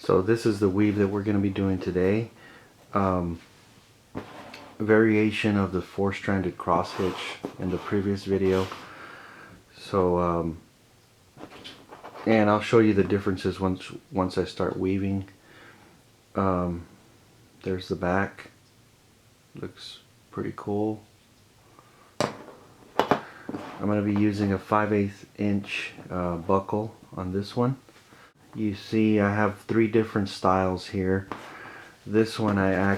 So this is the weave that we're going to be doing today. Variation of the 4-stranded cross hitch in the previous video. So and I'll show you the differences once I start weaving. There's the back. Looks pretty cool. I'm going to be using a 5/8 inch buckle on this one. You see I have 3 different styles here. This one I'll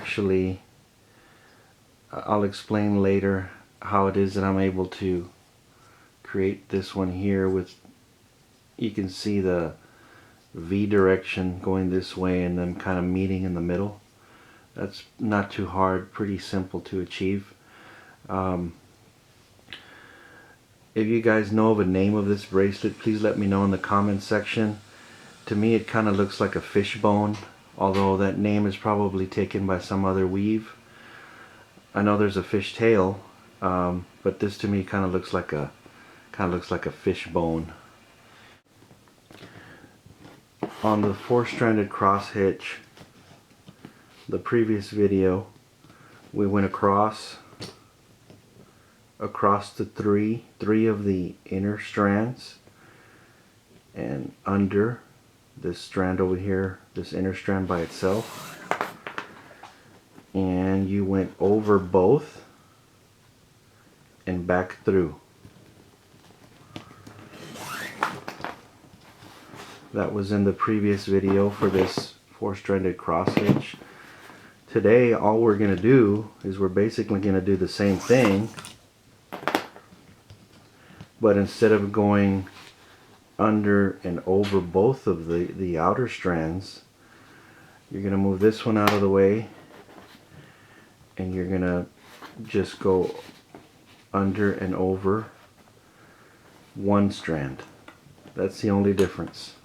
explain later how it is that I'm able to create this one here with, you can see the V direction going this way and then kind of meeting in the middle. That's not too hard, pretty simple to achieve. If you guys know of a name of this bracelet, please let me know in the comments section. To me it kind of looks like a fishbone, although that name is probably taken by some other weave. I know there's a fish tail, but this to me kind of looks like a fishbone. On the 4-stranded cross hitch, the previous video, we went across the three of the inner strands and under this strand over here, this inner strand by itself, and you went over both and back through. That was in the previous video for this 4-stranded cross hitch. Today all we're going to do is we're basically going to do the same thing, but instead of going under and over both of the outer strands, you're going to move this one out of the way and you're going to just go under and over one strand. That's the only difference.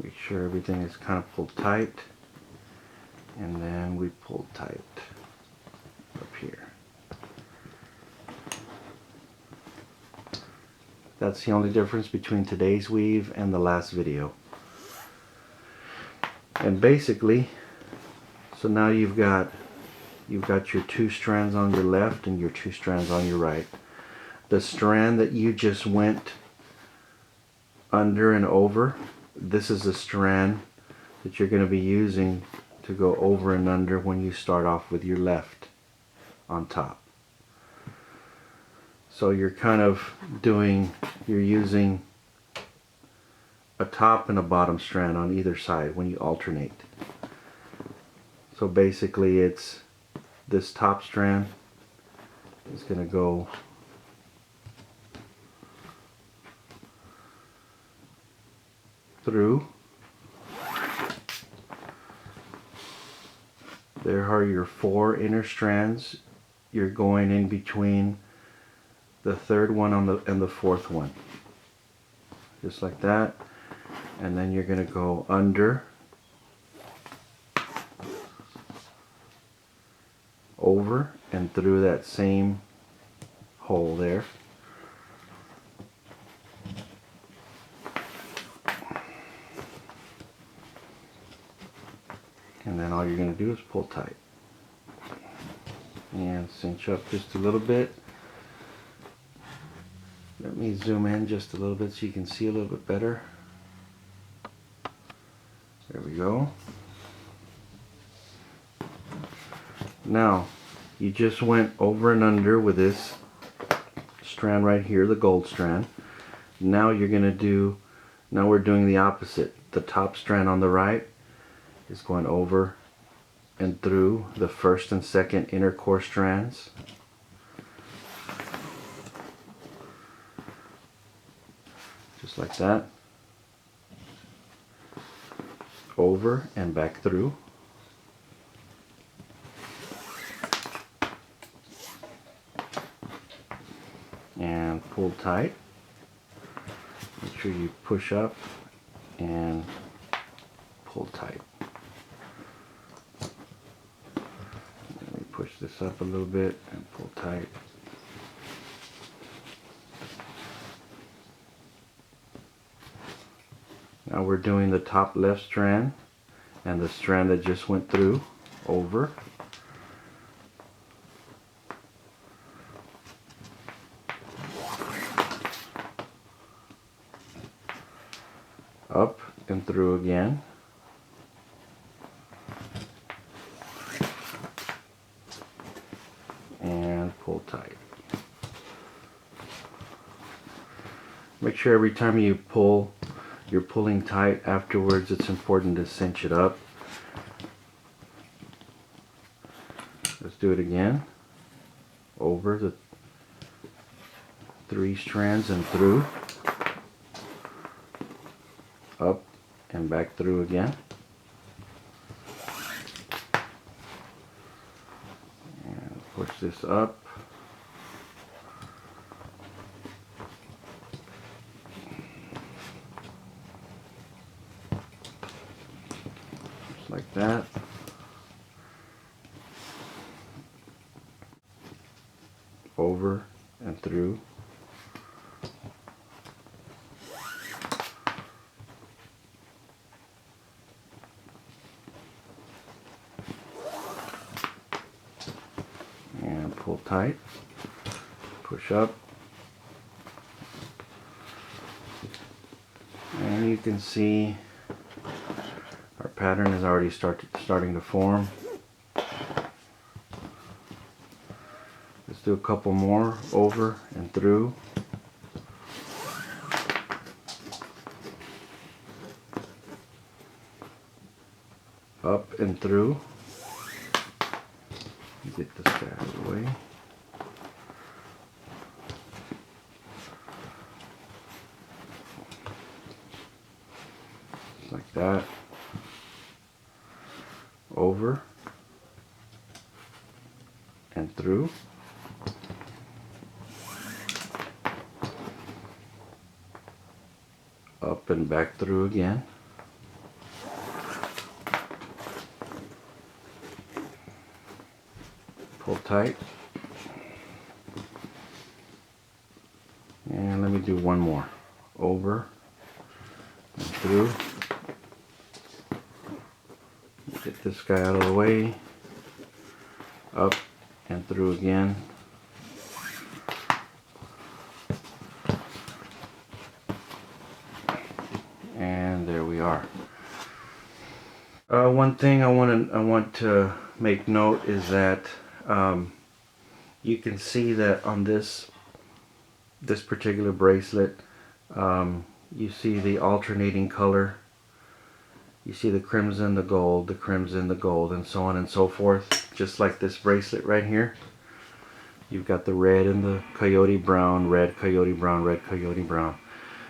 Make sure everything is kind of pulled tight, and then we pull tight up here. That's the only difference between today's weave and the last video. And basically, so now you've got your 2 strands on your left and your 2 strands on your right. The strand that you just went under and over, this is the strand that you're going to be using to go over and under when you start off with your left on top. So you're you're using a top and a bottom strand on either side when you alternate. So basically it's this top strand is going to go through. There are your 4 inner strands. You're going in between the 3rd one and the 4th one, just like that, and then you're going to go under, over, and through that same hole there. And then all you're going to do is pull tight and cinch up just a little bit. Let me zoom in just a little bit so you can see a little bit better. There we go. Now you just went over and under with this strand right here, the gold strand. Now we're doing the opposite. The top strand on the right is going over and through the 1st and 2nd inner core strands. Just like that. Over and back through. And pull tight. Make sure you push up and pull tight. Let me push this up a little bit and pull tight. Now we're doing the top left strand and the strand that just went through, over, up and through again, and pull tight. Make sure every time you pull, you're pulling tight. Afterwards, it's important to cinch it up. Let's do it again. Over the 3 strands and through, up and back through again, and push this up, just like that. Over and through, and pull tight, push up, and you can see our pattern is already starting to form. Let's do a couple more, over and through, up and through. Get this guy out of the way. Like that. Over and through. Up and back through again. Pull tight. And let me do one more. Over and through. Get this guy out of the way. Up and through again. And there we are. One thing I want to make note is that you can see that on this particular bracelet, you see the alternating color. You see the crimson, the gold, the crimson, the gold, and so on and so forth. Just like this bracelet right here. You've got the red and the coyote brown, red coyote brown, red coyote brown.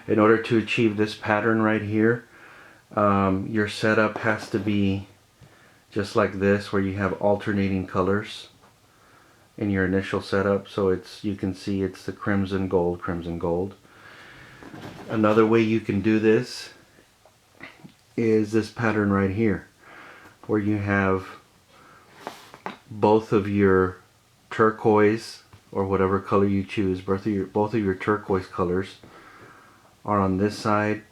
In order to achieve this pattern right here, your setup has to be just like this, where you have alternating colors in your initial setup. So you can see it's the crimson, gold, crimson, gold. Another way you can do this is this pattern right here, where you have both of your turquoise, or whatever color you choose, both of your turquoise colors are on this side,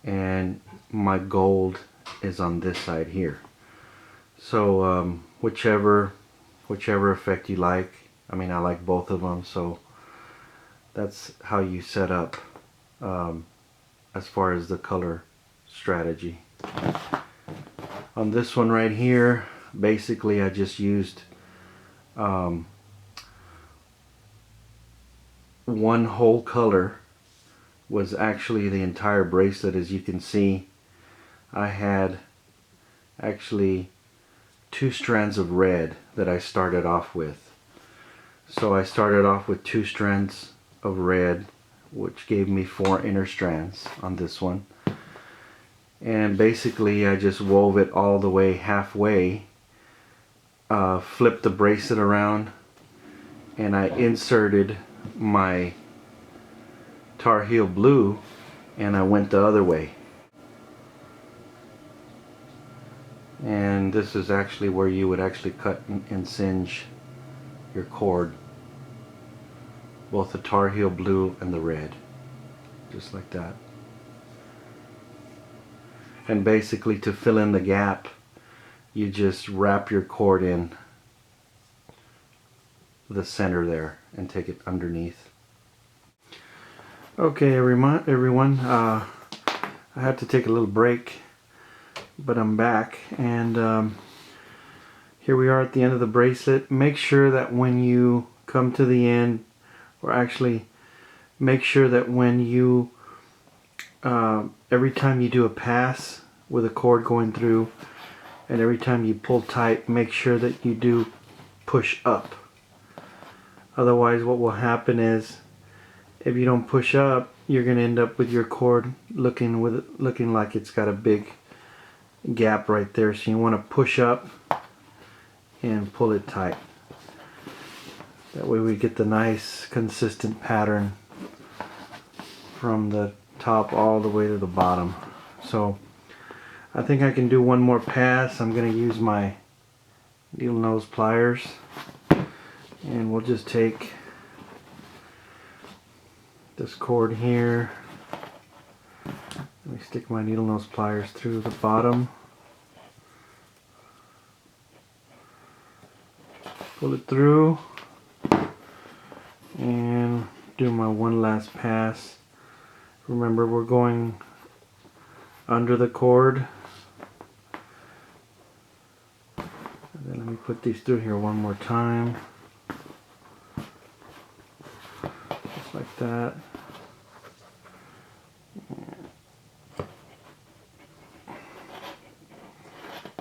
and my gold is on this side here. So whichever effect you like. I mean, I like both of them, so that's how you set up as far as the color strategy. On this one right here, basically I just used one whole color, was actually the entire bracelet. As you can see, I had actually 2 strands of red that I started off with. So I started off with 2 strands of red, which gave me 4 inner strands on this one. And basically I just wove it all the way halfway, flipped the bracelet around, and I inserted my Tar Heel blue, and I went the other way. And this is actually where you would actually cut and singe your cord, both the Tar Heel blue and the red, just like that. And basically, to fill in the gap, you just wrap your cord in the center there and take it underneath. Okay, everyone, I had to take a little break, but I'm back, and here we are at the end of the bracelet. Make sure that when you come to the end, or actually make sure that when you every time you do a pass with a cord going through, and every time you pull tight, make sure that you do push up. Otherwise, what will happen is, if you don't push up, you're going to end up with your cord looking like it's got a big gap right there. So you want to push up and pull it tight. That way we get the nice consistent pattern from the top all the way to the bottom. So I think I can do one more pass. I'm going to use my needle nose pliers, and we'll just take this cord here. Let me stick my needle nose pliers through the bottom, pull it through, and do my one last pass. Remember, we're going under the cord. And then let me put these through here one more time. Just like that.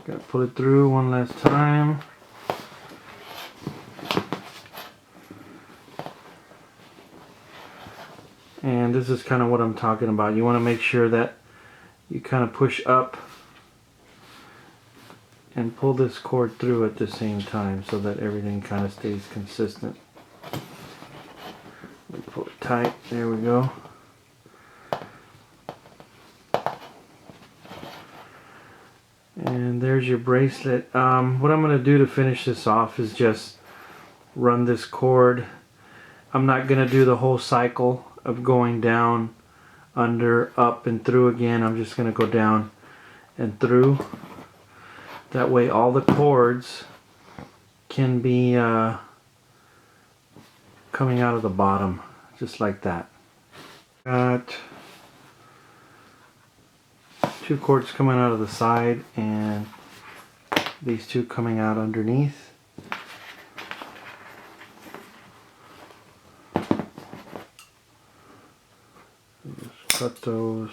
Gotta pull it through one last time. And this is kind of what I'm talking about. You want to make sure that you kind of push up and pull this cord through at the same time so that everything kind of stays consistent. Let me pull it tight. There we go. And there's your bracelet. What I'm going to do to finish this off is just run this cord. I'm not going to do the whole cycle of going down, under, up, and through again. I'm just going to go down and through. That way all the cords can be coming out of the bottom, just like that. Got 2 cords coming out of the side, and these 2 coming out underneath. Just cut those.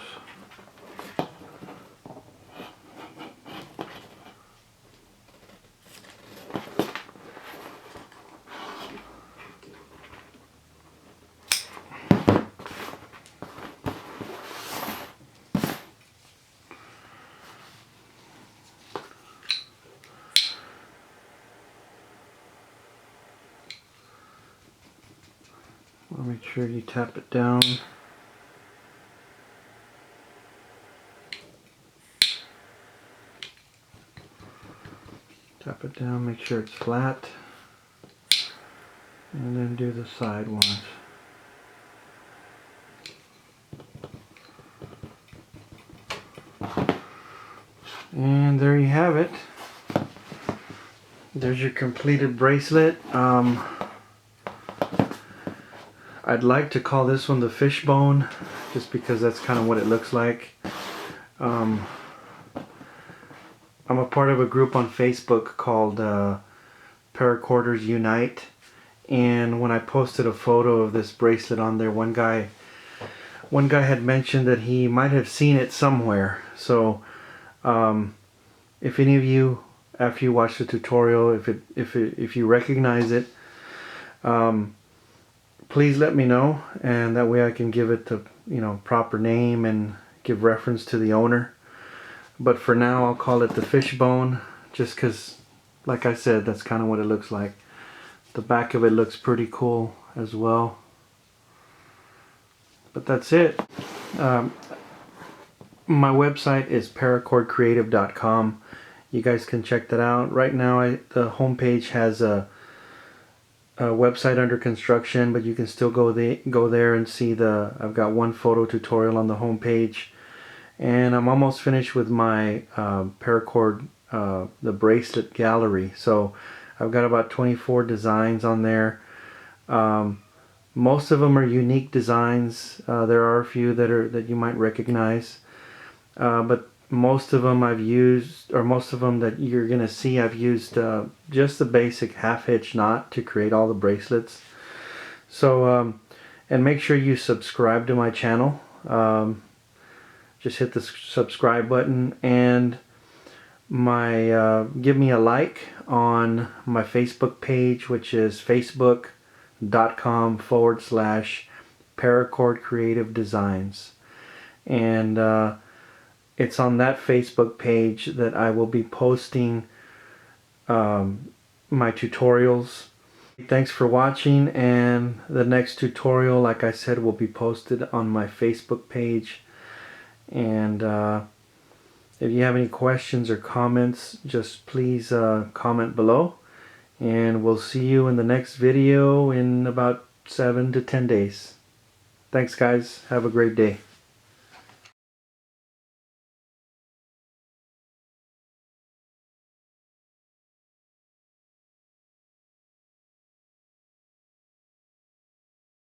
Make sure you tap it down. Tap it down, make sure it's flat, and then do the side ones. And there you have it. There's your completed bracelet. I'd like to call this one the fishbone, just because that's kind of what it looks like. I'm a part of a group on Facebook called Paracorders Unite, and when I posted a photo of this bracelet on there, one guy had mentioned that he might have seen it somewhere. So if any of you, after you watch the tutorial, if you recognize it, please let me know, and that way I can give it the proper name and give reference to the owner. But for now, I'll call it the fishbone, just because, like I said, that's kind of what it looks like. The back of it looks pretty cool as well. But that's it. My website is paracordcreative.com. You guys can check that out. Right now, the homepage has a website under construction, but you can still go there and see I've got one photo tutorial on the homepage, And I'm almost finished with my Paracord, the bracelet gallery. So I've got about 24 designs on there. Most of them are unique designs. There are a few that you might recognize, but most of them I've used, or most of them that you're gonna see, I've used just the basic half hitch knot to create all the bracelets. So and make sure you subscribe to my channel. Just hit the subscribe button, and give me a like on my Facebook page, which is facebook.com/Paracord Creative Designs. And it's on that Facebook page that I will be posting my tutorials. Thanks for watching, and the next tutorial, like I said, will be posted on my Facebook page. And if you have any questions or comments, just please comment below, and we'll see you in the next video in about 7 to 10 days. Thanks guys, have a great day.